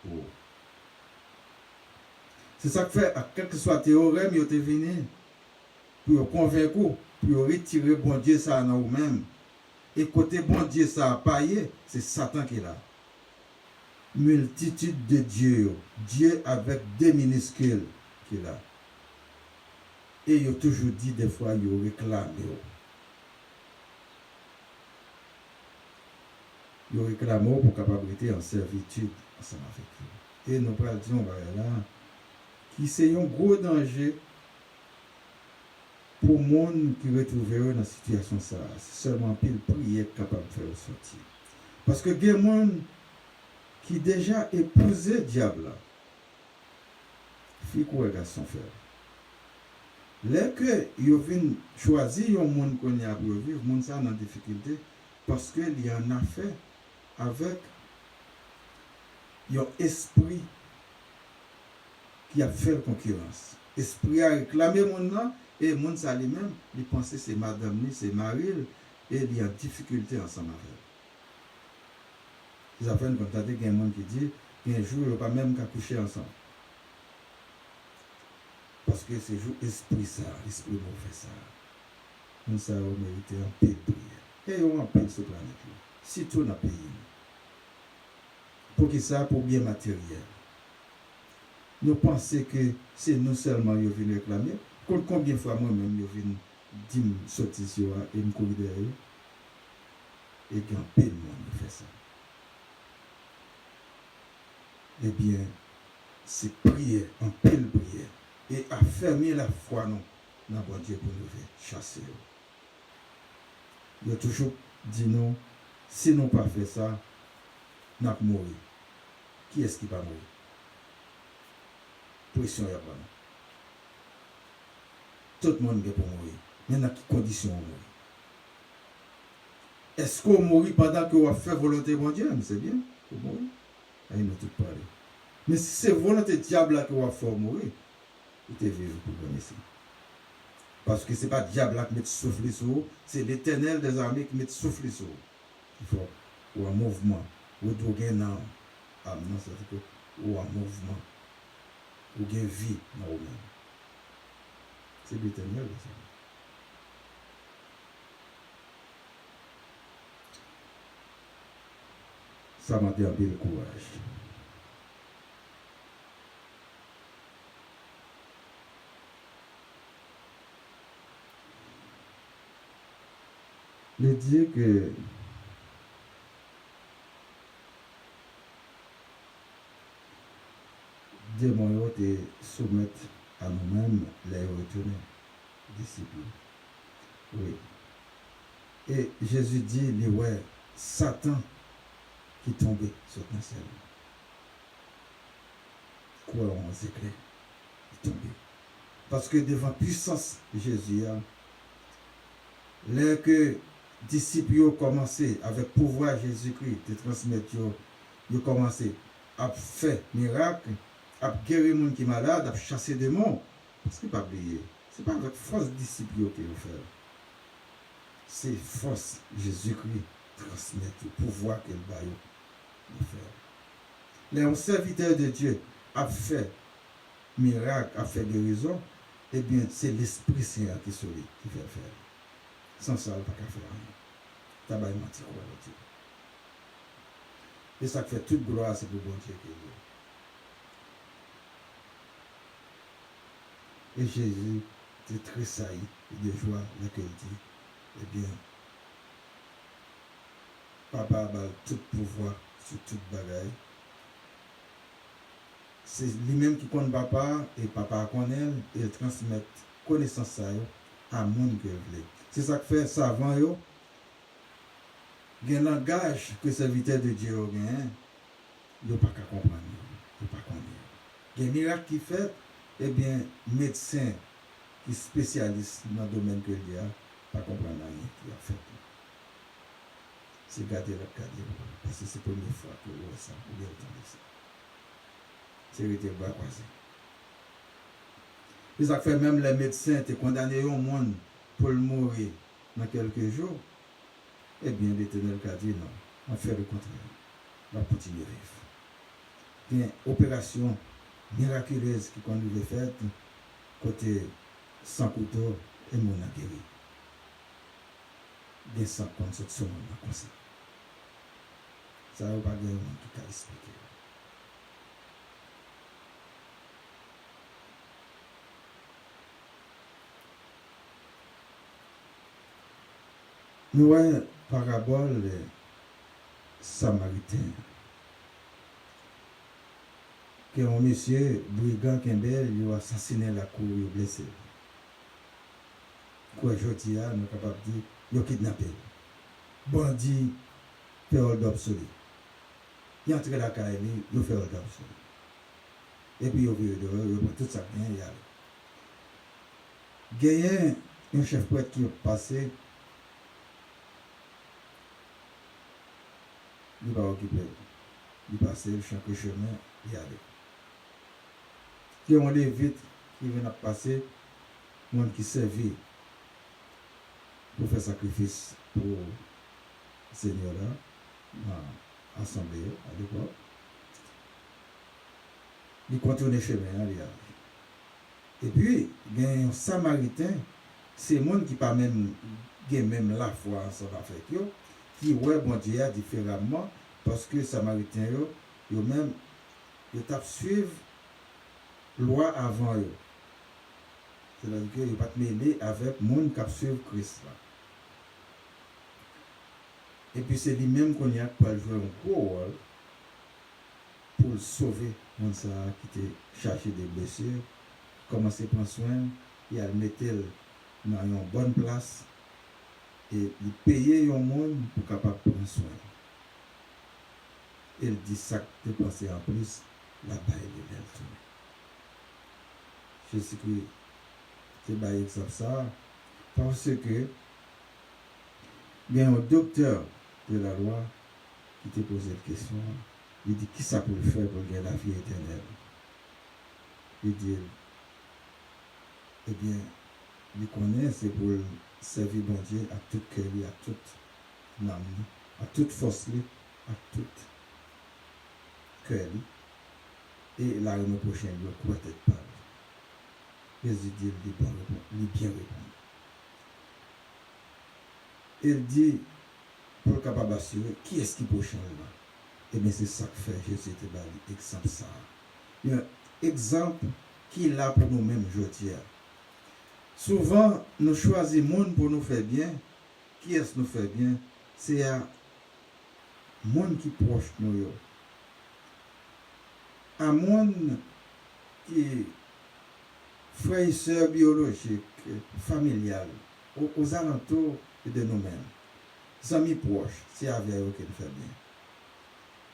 Oh. C'est ça que fait, à quel que soit théorème, il est venu pour convaincre, pour retirer bon Dieu ça dans vous-même. Et côté bon Dieu ça a paillé, c'est Satan qui est là. Multitude de Dieu, Dieu avec 2 minuscules qui est là. Et il a toujours dit des fois, il réclame. Il réclame pour capacité en servitude ensemble avec lui. Et nous disons, là, qui c'est un gros danger pour le monde qui retrouve dans cette situation. C'est seulement pile prière capable de faire sortir. Parce que il y a des gens qui déjà épousé le diable. Fille ou garçon frère. Là que ils viennent choisir un monde qu'on a pour vivre, monde ça dans difficulté parce qu'il y en a fait avec un esprit qui a fait concurrence. Esprit a réclamé mon nom et mon ça lui-même, il pensait c'est madame ni, c'est Marie et il est en difficulté ensemble avec elle. Ils apprennent comme ça, il y a un monde qui dit qu'un jour, il ne va pas même qu'à coucher ensemble. Parce que c'est juste esprit ça, esprit mauvais ça. Nous ça on mérite un peu de prière. Et on en paye ce planète là. Surtout dans le pays. Pour que ça, pour bien matériel. Nous pensons que c'est nous seulement qui venons réclamer. Combien de fois moi-même je viens dire sortir et me courir derrière. Et qu'un peu de monde fait ça. Eh bien, c'est prier, un peu de prière. Et affermir la foi non, dans bon Dieu pour nous faire chasser. Il a toujours dit non, si nous pas fait ça, nous allons mourir. Qui est-ce qui va mourir? Pression il y a pas. Tout le monde est pour mourir. Mais dans quelles conditions on mourit? Est-ce qu'on mourit pendant qu'on fait volonté de Dieu? C'est bien, pour mourir. Il nous tout parler. Mais si c'est volonté diable qu'on va faire mourir, il te vivre pour gagner ça. Parce que ce n'est pas le diable qui met souffle sur vous, c'est l'Éternel des armées qui met souffle sur vous. Il faut ou un mouvement, ou gagner non, c'est-à-dire ou un mouvement, ou gagner vie dans vous-même. C'est l'Éternel des armées. Ça m'a donné le courage. Le dire que démons te soumettent à nous-mêmes les retourner disciples. Oui. Et Jésus dit, ouais, Satan qui tombait sur le ciel. Quoi on éclair, il tombait. Parce que devant la puissance de Jésus, les que disciples ont commencé avec pouvoir Jésus-Christ de transmettre, ils ont commencé à faire miracle, à guérir les gens qui sont malades, à chasser des démons. Parce que pas oublier, ce n'est pas avec force disciples qui ont fait. C'est force Jésus-Christ transmettre le pouvoir qu'elle va faire. Les serviteurs de Dieu a fait miracle, a fait guérison, eh bien c'est l'Esprit Saint qui fait faire. Sans ça, il n'y a pas qu'à faire rien. Tabac menti quoi, Dieu. Et ça fait toute gloire, c'est pour bon Dieu qui est. Et Jésus était très sailli de joie, lequel dit, eh bien, Papa a tout pouvoir sur toute bagaille. C'est lui-même qui connaît papa, et papa connaît, et il transmet connaissance à monde que veut. C'est ça que fait savant yo. Il y a un langage que serviteur de Dieu a, il ne pas comprendre, il ne pas connaître. Il y a un miracle qui fait, eh bien, médecin qui est spécialiste dans le domaine que il y a, pas comprendre rien qui a fait. C'est garder la cadre, parce que c'est la première fois que vous voyez ça, vous avez entendu ça. C'est le bras croisé. Et ça fait même les médecins étaient condamnés au monde pour le mourir dans quelques jours. Eh bien, l'Éternel a dit non, on fait le contraire. On va continuer à vivre. Il y a une opération miraculeuse qui qu'on nous a faite, côté sans couteau et mon a guéri. Il y a 100 comme ça, tout le monde comme ça. Ça ne va pas gagner qui t'a expliqué. Nous avons parabole samaritain. Que un monsieur brigand Kimbel il a assassiné la cour, il a blessé. Quoi aujourd'hui, nous sommes capables de dire, il a kidnappé. Bandit, fait ordre d'absolu. Il entre dans la caille, il fait ordre d'absolu. Et puis il vient dehors, il prend tout ça bien, il y a. Il y a un chef prêtre qui est passé. Il va occuper. Il passe chaque chemin, il y a. Qui ont les vite qui vient passer, monde qui servit pour faire sacrifice pour le Seigneur là, dans l'assemblée à l'époque. Il continue chemin, il arrive. Et puis, il y a un Samaritain, c'est monde qui pas même la foi ensemble avec eux, qui ouais bon Dieu différemment, parce que Samaritain yo même ils t'a suivre loi avant eux. C'est-à-dire qu'ils ne pas te mêler avec le monde qui suivre Christ là. Et puis c'est lui-même qu'on y a pour jouer un gros rôle pour le sauver, monde ça qui était cherché des blessures, commencer à prendre soin, et à le mettre dans une bonne place et il payer un monde pour capable prendre soin. Il dit ça que tu penses en plus, la baille de l'air tourner. Je sais que c'est baille exemple ça, parce que il y a un docteur de la loi qui te pose la question, il dit qui ça peut le faire pour gagner la vie éternelle. Il dit, eh bien, il connaît, c'est pour servir bon Dieu à tout cœur, à toute âme, à toute force, à toute cœur. Et la l'année prochaine, il ne pourra peut-être pas. Jésus dit, il bien répondre. Il dit, pour le capable d'assurer, qui est-ce qui peut changer là? Eh bien, c'est ça que fait Jésus était dans l'exemple ça. Il y a un exemple qui est là pour nous-mêmes aujourd'hui. Souvent, nous choisissons monde pour nous faire bien. Qui est-ce qui nous fait bien? C'est un monde qui est proche de nous. Un monde qui est frère et soeur biologique, familial, aux alentours de nous-mêmes. Amis proches, c'est avec eux qui nous fait bien.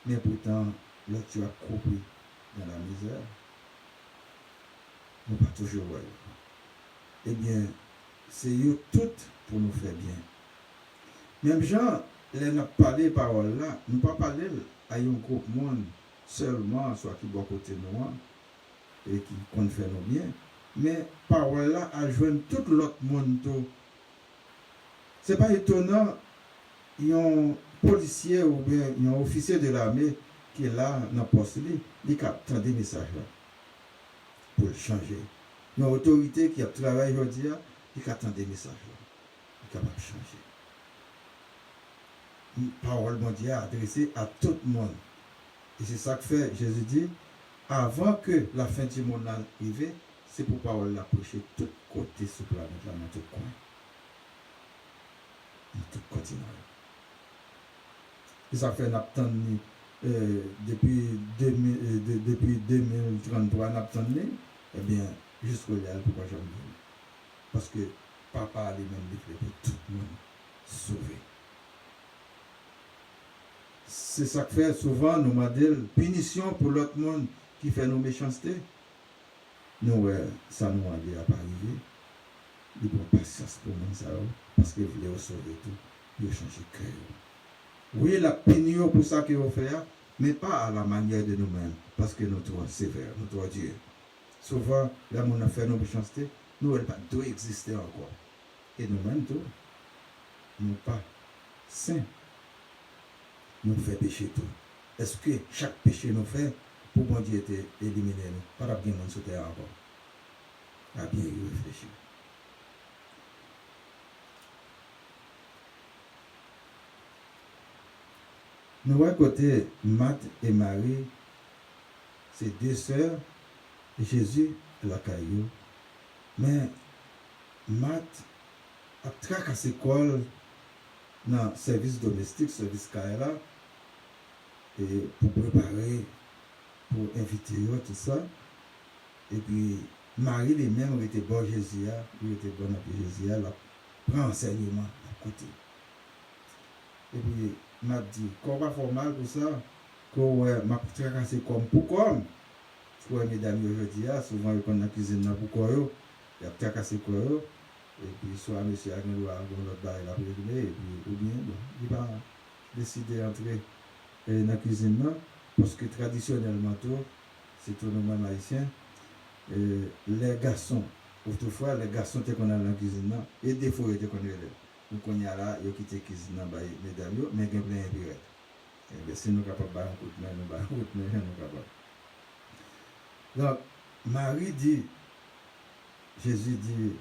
Mais pourtant, là, tu as coupé dans la misère. Nous pas toujours voir. Eh bien, c'est eux toutes pour nous faire bien. Même gens, les n'a parlé paroles là, nous pas parler à un groupe monde seulement, soit qui boit côté nous et qui compte faire nous bien, mais parole là à joindre tout l'autre monde. C'est pas étonnant, il y a un policier ou bien il y a un officier de l'armée qui est là dans le poste, il capte des messages là pour le changer. Il y a une autorité qui a travaillé aujourd'hui, il attend des messages là, il est capable de changer. Une parole mondiale adressée à tout le monde. Et c'est ça que fait Jésus dit, avant que la fin du monde arrive, c'est pour parole la prêcher de tous côtés sur la planète, là, dans tout coin. Dans tout continent. Et ça fait n'attendre depuis 2033 n'attendre, eh bien, jusqu'au là, pourquoi j'en dis? Parce que papa a lui-même déclaré pour tout le monde sauver. C'est ça que fait souvent nous modèles punition pour l'autre monde qui fait nos méchancetés. Nous, ça nous a déjà pas arrivé. Il prend patience pour nous, ça, parce qu'il voulait sauver tout. Il a changé de cœur. Oui, la pénurie pour ça qu'il a fait, mais pas à la manière de nous-mêmes, parce que nous sommes sévères, nous sommes Dieu. Souvent, là, on a fait nos méchancetés, nous, elle pas doit exister encore. Et nous-mêmes, tout, nous pas saints. Nous fait pécher tout. Est-ce que chaque péché nous fait pour bon Dieu était éliminé nous? Pas de bien sur terre encore. À bien y réfléchir. Nous voyons côté Marthe et Marie, c'est deux sœurs, Jésus et la caillou. Mais Marthe a tracassé l'école dans le service domestique, service Kaira, et pour préparer, pour inviter tout ça. Et puis, Marie lui-même était bon Jésus, il était bon avec Jésus, elle prend enseignement à côté. Et puis, m'a dit, qu'on va faire mal pour ça, qu'on m'a tracassé comme pour comme. Pour mesdames aujourd'hui, souvent, quand on a la cuisine pour quoi, il a tracassé quoi. Et puis, soit monsieur a un autre bail à régler, et puis, ou bien, bon, il va décider d'entrer dans la cuisine, parce que traditionnellement, c'est tout le monde haïtien, les garçons, autrefois, les garçons étaient qu'on a dans la cuisine, et des fois, ils étaient qu'on a nous connaissons là, ils ont quitté la cuisine, mesdames, mais ils ont plein de pirate. Eh bien, si nous sommes capables de faire un coup de main, nous sommes capables. Donc, Marie dit, Jésus dit,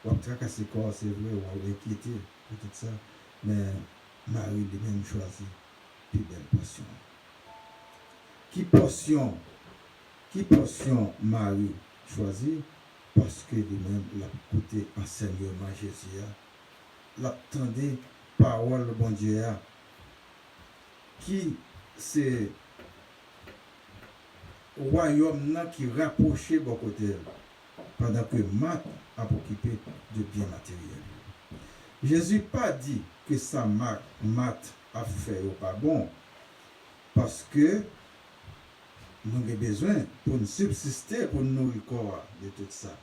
on va tracasser le corps, c'est vrai, on va inquiéter pour tout ça, mais Marie lui-même choisit plus belle portion. Qui portion Marie choisit? Parce que lui-même l'a écouté enseignement Jésus, l'attendait parole bon Dieu. Qui c'est royaume qui rapprochait bon côté pendant que Marthe a occupé de biens matériels. Jésus pas dit que ça Marthe a fait ou pas bon parce que nous avons besoin pour nous subsister, pour nous nourrir le corps de tout ça.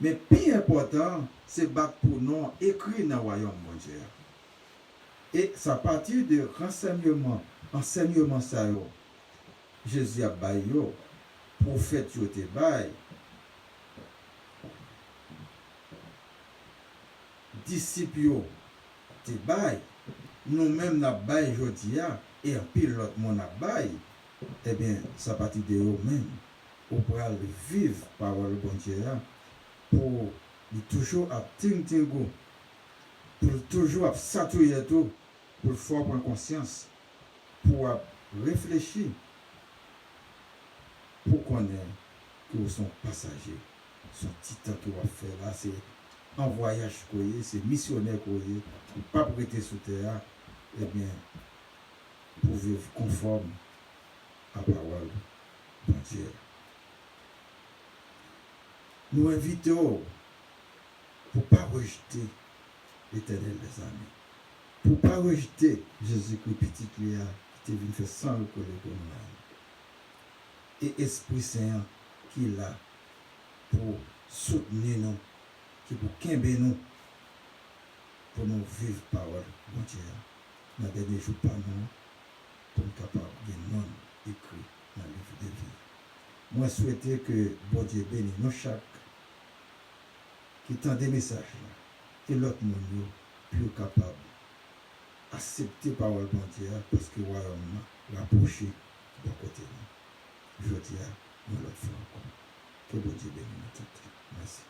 Mais plus important, c'est battre pour nous écrire dans le royaume mon Dieu. Et c'est à partir de enseignement ça yo, Jésus a baillé yo, prophète yo te baille, disciples yo te baille, nous-mêmes n'a baille jodi a, et en pile l'autre monde a baille. Eh bien, c'est à partir de eux-mêmes, on pourra vivre parole bon Dieu pour toujours à tingo, pour toujours à satouiller tout, pour faire prendre conscience, pour réfléchir, pour connaître que vous sont passagers, son petit temps que vous faire là, c'est un voyage c'est missionnaire pas prêter sous terre, eh bien, pour vivre conforme à la parole de Dieu. Nous invitons pour ne pas rejeter l'Éternel des amis. Pour ne pas rejeter Jésus-Christ petit Léa qui est venu faire sans le colère pour nous. Et Esprit Saint qui est là pour soutenir nous, qui pour quimber nous, pour nous vivre parole de Dieu. Dans les derniers jours par nous, pour nous capables de non écrit dans le livre de vie. Moi, je souhaite que bon Dieu bénisse nous chaque qui tend des messages là, et l'autre monde plus capable d'accepter la parole bon Dieu parce que le royaume rapproché de côté nous. Je dis à nous l'autre fois encore. Que bon Dieu bénisse nous tous. Merci.